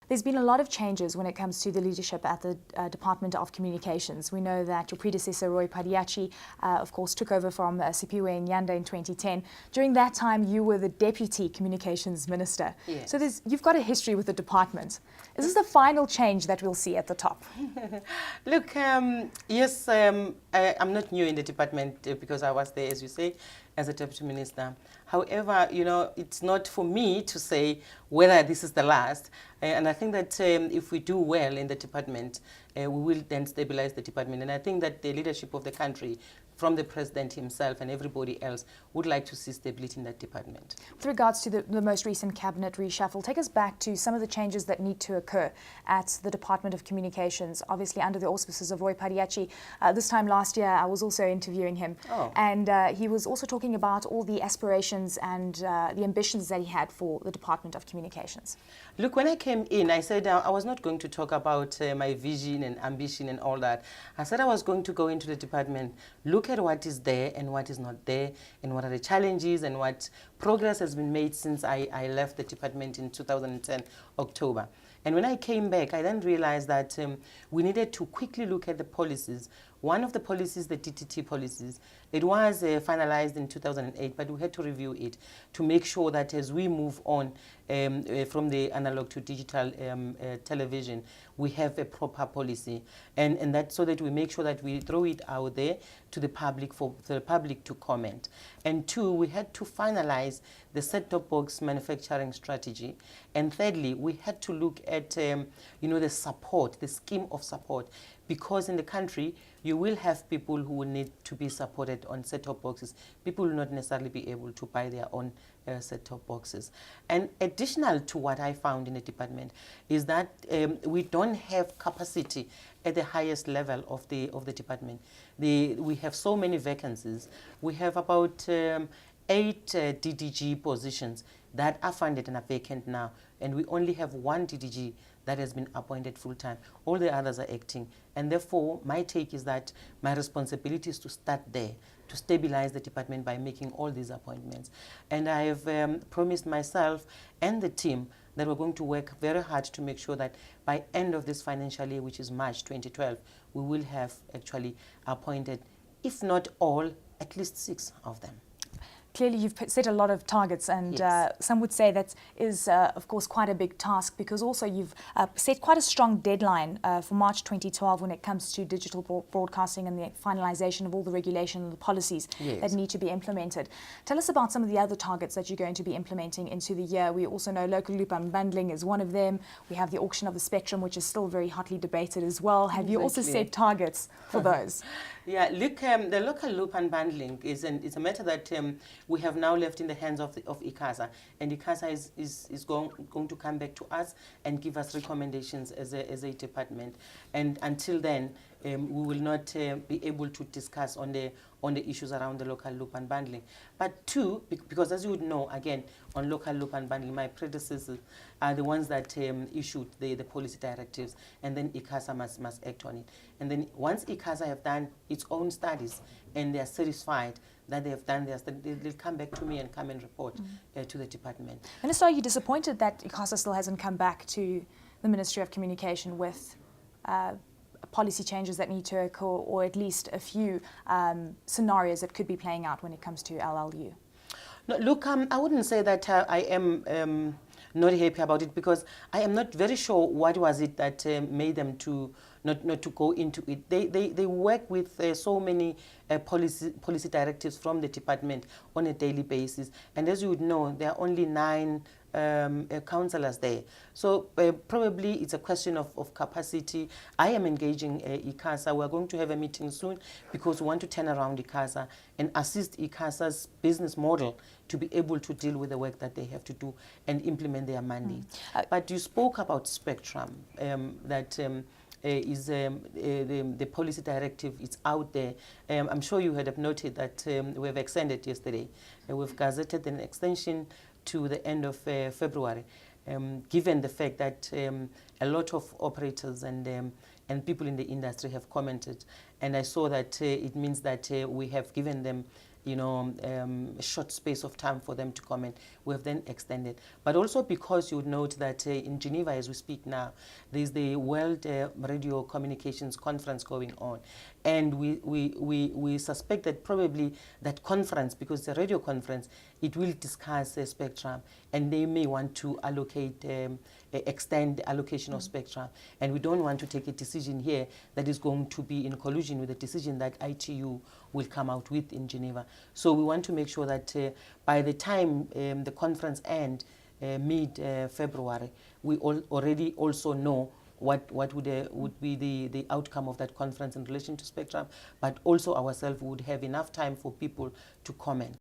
There's been a lot of changes when it comes to the leadership at the Department of Communications. We know that your predecessor, Roy Padiachi, of course, took over from Sipiwe Nyanda in 2010. During that time, you were the Deputy Communications Minister. Yes. So you've got a history with the department. Is this the final change that we'll see at the top? Look, yes, I'm not new in the department because I was there, as you say, as a Deputy Minister. However, you know, it's not for me to say whether this is the last. And I think that if we do well in the department, we will then stabilize the department. And I think that the leadership of the country, from the President himself and everybody else, would like to see stability in that department. With regards to the most recent cabinet reshuffle, take us back to some of the changes that need to occur at the Department of Communications, obviously under the auspices of Roy Padiachi. This time last year, I was also interviewing him. Oh. And he was also talking about all the aspirations and the ambitions that he had for the Department of Communications. Look, when I came in, I said I was not going to talk about my vision and ambition and all that. I said I was going to go into the department, look at what is there and what is not there, and what are the challenges and what progress has been made since I left the department in 2010, October. And when I came back, I then realized that we needed to quickly look at the policies. One of the policies, the DTT policies, it was finalized in 2008, but we had to review it to make sure that as we move on from the analog to digital television, we have a proper policy. And that's so that we make sure that we throw it out there to the public for the public to comment. And two, we had to finalize the set-top box manufacturing strategy. And thirdly, we had to look at you know, the support, the scheme of support, because in the country you will have people who will need to be supported on set-top boxes. People will not necessarily be able to buy their own set-top boxes. And additional to what I found in the department is that we don't have capacity at the highest level of the department. We have so many vacancies. We have about 8 DDG positions that are funded and are vacant now, and we only have 1 DDG that has been appointed full-time. All the others are acting, and therefore my take is that my responsibility is to start there, to stabilize the department by making all these appointments. And I have promised myself and the team that we're going to work very hard to make sure that by end of this financial year, which is March 2012, we will have actually appointed, if not all, at least 6 of them. Clearly, you've set a lot of targets, and Yes. some would say that is, of course, quite a big task, because also you've set quite a strong deadline for March 2012 when it comes to digital broadcasting and the finalization of all the regulation and the policies Yes. that need to be implemented. Tell us about some of the other targets that you're going to be implementing into the year. We also know local loop unbundling is one of them. We have the auction of the spectrum, which is still very hotly debated as well. Have you also set targets for those? Yeah, look, the local loop unbundling is a matter that we have now left in the hands of ICASA, and ICASA is going to come back to us and give us recommendations as a department. And until then, we will not be able to discuss on the issues around the local loop unbundling. But two, because as you would know, again, on local loop unbundling, my predecessors are the ones that issued the policy directives, and then ICASA must act on it. And then once ICASA have done its own studies and they are satisfied that they have done their studies, they'll come back to me and come and report to the department. Minister, are you disappointed that ICASA still hasn't come back to the Ministry of Communication with policy changes that need to occur, or at least a few scenarios that could be playing out when it comes to LLU? No, look, I wouldn't say that I am not happy about it, because I am not very sure what was it that made them to not to go into it. They work with so many policy directives from the department on a daily basis, and as you would know, there are only 9 councillors there. So probably it's a question of capacity. I am engaging ICASA. We're going to have a meeting soon, because we want to turn around ICASA and assist ICASA's business model to be able to deal with the work that they have to do and implement their mandate. But you spoke about spectrum, that is the policy directive. It's out there. I'm sure you had noted that we have extended yesterday. We've gazetted an extension to the end of February, given the fact that a lot of operators and people in the industry have commented. And I saw that it means that we have given them a short space of time for them to comment. We have then extended. But also because you would note that in Geneva, as we speak now, there's the World Radio Communications Conference going on. And we suspect that probably that conference, because it's a radio conference, it will discuss spectrum, and they may want to allocate, extend the allocation of spectrum. And we don't want to take a decision here that is going to be in collusion with the decision that ITU will come out with in Geneva. So we want to make sure that by the time the conference ends, mid-February, we already also know what would be the outcome of that conference in relation to spectrum, but also ourselves would have enough time for people to comment.